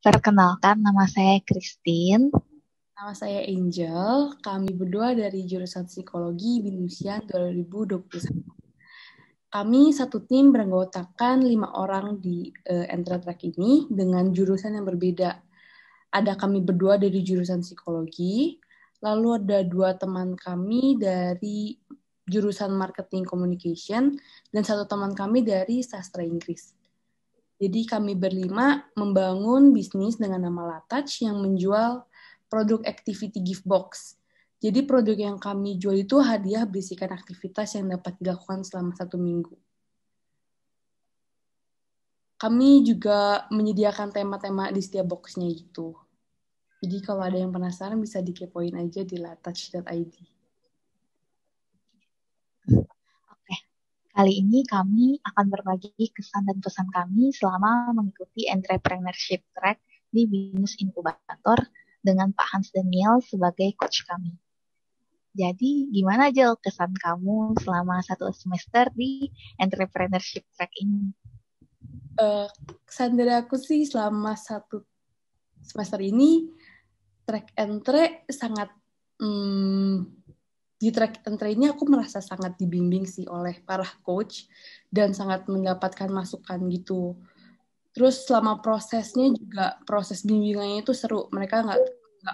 Perkenalkan, nama saya Christine. Nama saya Angel, kami berdua dari jurusan Psikologi BINUSIAN 2021. Kami satu tim beranggotakan 5 orang di Entretrack ini dengan jurusan yang berbeda. Ada kami berdua dari jurusan Psikologi, lalu ada 2 teman kami dari jurusan Marketing Communication, dan 1 teman kami dari Sastra Inggris. Jadi kami berlima membangun bisnis dengan nama Latouch yang menjual produk activity gift box. Jadi produk yang kami jual itu hadiah berisikan aktivitas yang dapat dilakukan selama 1 minggu. Kami juga menyediakan tema-tema di setiap boxnya gitu. Jadi kalau ada yang penasaran bisa dikepoin aja di latouch.id. Oke, kali ini kami akan berbagi kesan dan pesan kami selama mengikuti entrepreneurship track di Binus Inkubator dengan Pak Hans Daniel sebagai coach kami. Jadi, gimana aja kesan kamu selama 1 semester di entrepreneurship track ini? Kesan dari aku sih selama 1 semester ini track and track sangat di track and track ini aku merasa sangat dibimbing sih oleh para coach dan sangat mendapatkan masukan gitu. Terus selama prosesnya juga proses bimbingannya itu seru. Mereka nggak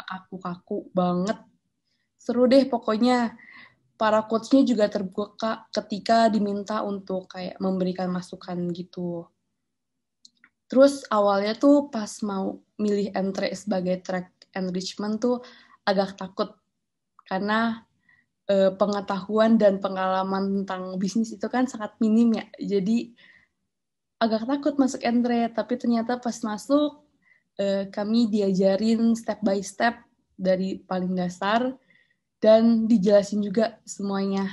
kaku-kaku banget. Seru deh pokoknya. Para coachnya juga terbuka ketika diminta untuk kayak memberikan masukan gitu. Terus awalnya tuh pas mau milih entry sebagai track enrichment tuh agak takut karena pengetahuan dan pengalaman tentang bisnis itu kan sangat minim ya. Jadi agak takut masuk entry, tapi ternyata pas masuk kami diajarin step by step dari paling dasar dan dijelasin juga semuanya.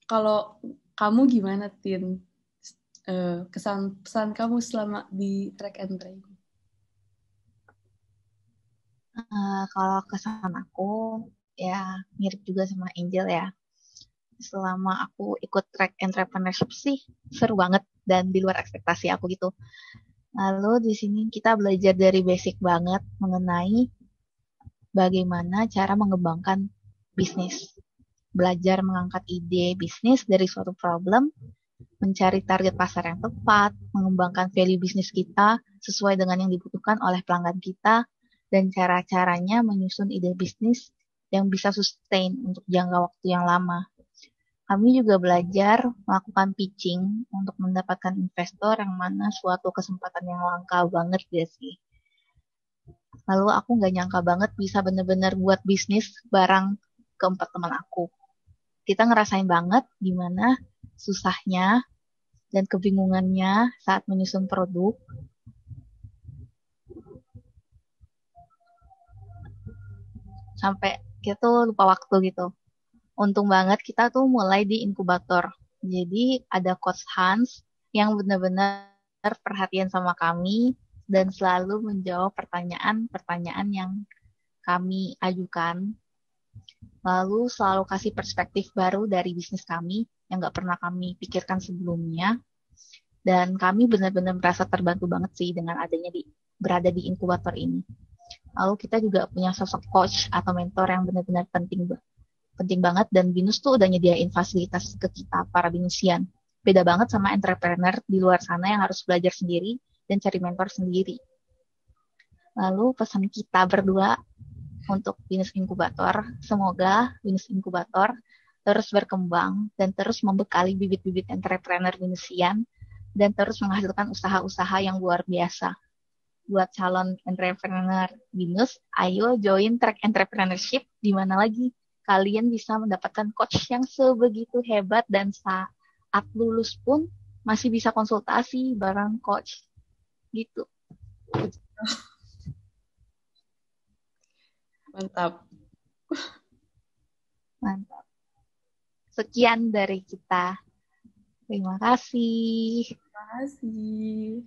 Kalau kamu gimana, Tin? Kesan pesan kamu selama di track and train? Kalau kesan aku, ya mirip juga sama Angel ya. Selama aku ikut track entrepreneurship sih, seru banget dan di luar ekspektasi aku gitu. Lalu di sini kita belajar dari basic banget mengenai bagaimana cara mengembangkan bisnis. Belajar mengangkat ide bisnis dari suatu problem, mencari target pasar yang tepat, mengembangkan value bisnis kita sesuai dengan yang dibutuhkan oleh pelanggan kita, dan cara-caranya menyusun ide bisnis yang bisa sustain untuk jangka waktu yang lama. Kami juga belajar melakukan pitching untuk mendapatkan investor yang mana suatu kesempatan yang langka banget ya sih. Lalu aku nggak nyangka banget bisa bener-bener buat bisnis bareng keempat teman aku. Kita ngerasain banget gimana susahnya dan kebingungannya saat menyusun produk. Sampai kita tuh lupa waktu gitu. Untung banget kita tuh mulai di inkubator. Jadi ada Coach Hans yang benar-benar perhatian sama kami dan selalu menjawab pertanyaan-pertanyaan yang kami ajukan. Lalu selalu kasih perspektif baru dari bisnis kami yang nggak pernah kami pikirkan sebelumnya. Dan kami benar-benar merasa terbantu banget sih dengan adanya berada di inkubator ini. Lalu kita juga punya sosok coach atau mentor yang benar-benar penting banget, dan Binus tuh udah nyediain fasilitas ke kita para Binusian. Beda banget sama entrepreneur di luar sana yang harus belajar sendiri dan cari mentor sendiri. Lalu pesan kita berdua untuk Binus Inkubator, semoga Binus Inkubator terus berkembang dan terus membekali bibit-bibit entrepreneur Binusian dan terus menghasilkan usaha-usaha yang luar biasa. Buat calon entrepreneur Binus, ayo join track entrepreneurship, di mana lagi kalian bisa mendapatkan coach yang sebegitu hebat dan saat lulus pun masih bisa konsultasi bareng coach gitu. Mantap. Mantap. Sekian dari kita. Terima kasih. Terima kasih.